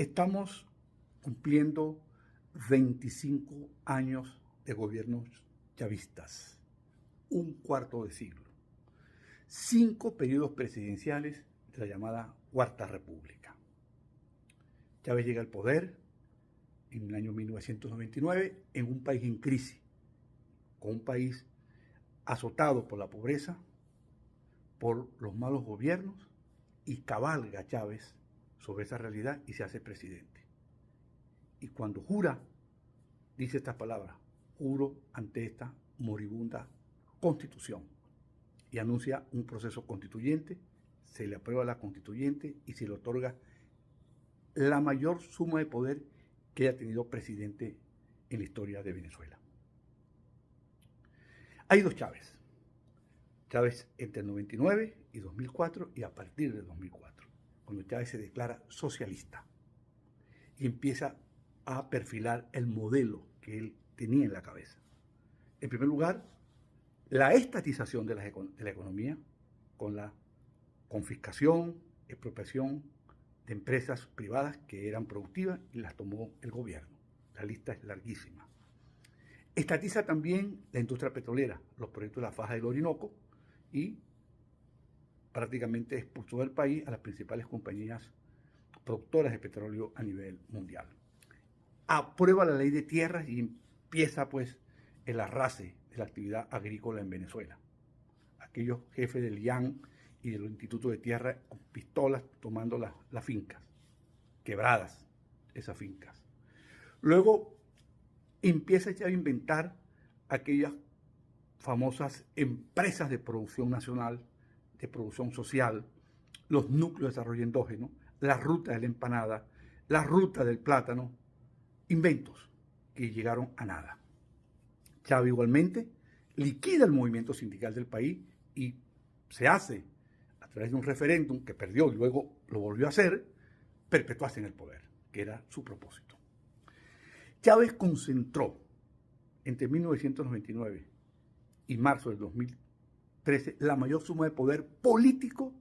Estamos cumpliendo 25 años de gobiernos chavistas, un cuarto de siglo, 5 periodos presidenciales de la llamada Cuarta República. Chávez llega al poder en el año 1999 en un país en crisis, con un país azotado por la pobreza, por los malos gobiernos, y cabalga Chávez sobre esa realidad y se hace presidente. Y cuando jura, dice estas palabras: juro ante esta moribunda Constitución, y anuncia un proceso constituyente, se le aprueba la constituyente y se le otorga la mayor suma de poder que haya tenido presidente en la historia de Venezuela. Hay dos Chávez. Chávez entre el 99 y 2004 y a partir de 2004, cuando Chávez se declara socialista y empieza a perfilar el modelo que él tenía en la cabeza. En primer lugar, la estatización de la economía con la confiscación, expropiación de empresas privadas que eran productivas y las tomó el gobierno. La lista es larguísima. Estatiza también la industria petrolera, los proyectos de la faja del Orinoco, y prácticamente expulsó del país a las principales compañías productoras de petróleo a nivel mundial. Aprueba la ley de tierras y empieza pues el arrase de la actividad agrícola en Venezuela. Aquellos jefes del IAN y del Instituto de Tierra con pistolas tomando las fincas, quebradas esas fincas. Luego empieza ya a inventar aquellas famosas empresas de producción nacional, de producción social, los núcleos de desarrollo endógeno, la ruta de la empanada, la ruta del plátano, inventos que llegaron a nada. Chávez igualmente liquida el movimiento sindical del país y se hace, a través de un referéndum que perdió y luego lo volvió a hacer, perpetuarse en el poder, que era su propósito. Chávez concentró entre 1999 y marzo del 2013 la mayor suma de poder político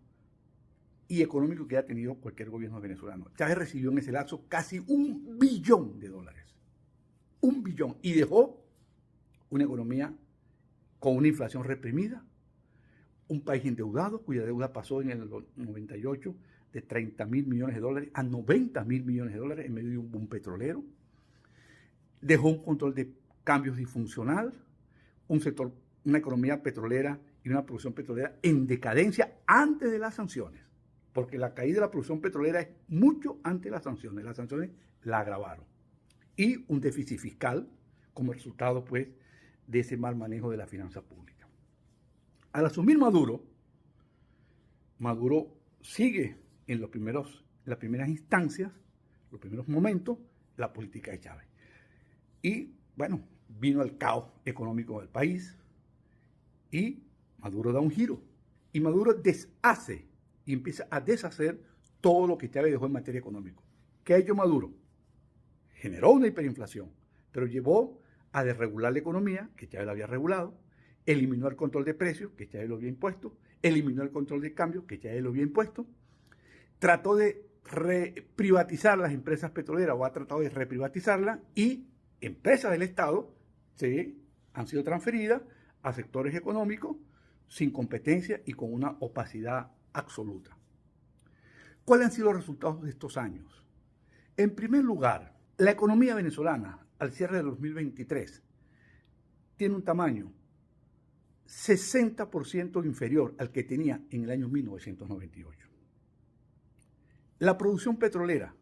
y económico que haya tenido cualquier gobierno venezolano. Chávez recibió en ese lapso casi $1 billón. $1 billón. Y dejó una economía con una inflación reprimida, un país endeudado, cuya deuda pasó en el 98 de $30.000 millones a $90.000 millones en medio de un boom petrolero. Dejó un control de cambios disfuncional, un sector, una economía petrolera y una producción petrolera en decadencia antes de las sanciones, porque la caída de la producción petrolera es mucho antes de las sanciones la agravaron, y un déficit fiscal como resultado pues de ese mal manejo de la finanza pública. Al asumir Maduro sigue en las primeras instancias, los primeros momentos, la política de Chávez. Y bueno, vino el caos económico del país y Maduro da un giro. Y Maduro deshace y empieza a deshacer todo lo que Chávez dejó en materia económica. ¿Qué ha hecho Maduro? Generó una hiperinflación, pero llevó a desregular la economía, que Chávez la había regulado, eliminó el control de precios, que Chávez lo había impuesto, eliminó el control de cambio, que Chávez lo había impuesto, trató de reprivatizar las empresas petroleras, o ha tratado de reprivatizarlas, y empresas del Estado han sido transferidas a sectores económicos sin competencia y con una opacidad absoluta. ¿Cuáles han sido los resultados de estos años? En primer lugar, la economía venezolana al cierre de 2023 tiene un tamaño 60% inferior al que tenía en el año 1998. La producción petrolera,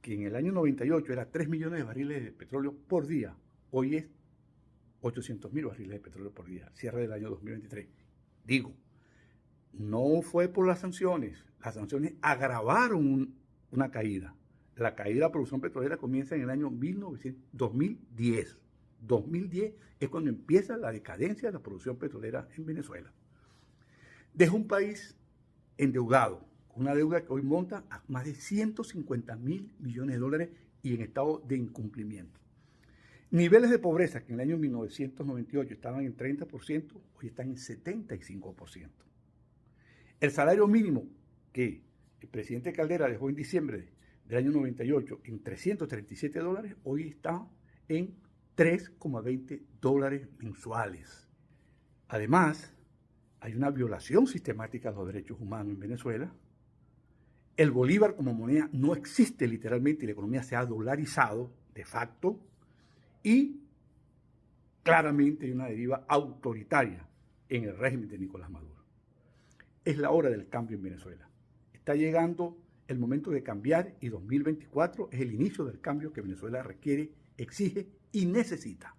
que en el año 98 era 3 millones de barriles de petróleo por día, hoy es 800.000 barriles de petróleo por día, cierre del año 2023. Digo, no fue por las sanciones agravaron una caída. La caída de la producción petrolera comienza en el año 2010. 2010 es cuando empieza la decadencia de la producción petrolera en Venezuela. Deja un país endeudado, con una deuda que hoy monta a más de $150.000 millones y en estado de incumplimiento. Niveles de pobreza que en el año 1998 estaban en 30%, hoy están en 75%. El salario mínimo que el presidente Caldera dejó en diciembre del año 98 en $337, hoy está en $3,20 mensuales. Además, hay una violación sistemática de los derechos humanos en Venezuela. El bolívar como moneda no existe literalmente y la economía se ha dolarizado de facto y claramente hay una deriva autoritaria en el régimen de Nicolás Maduro. Es la hora del cambio en Venezuela. Está llegando el momento de cambiar y 2024 es el inicio del cambio que Venezuela requiere, exige y necesita.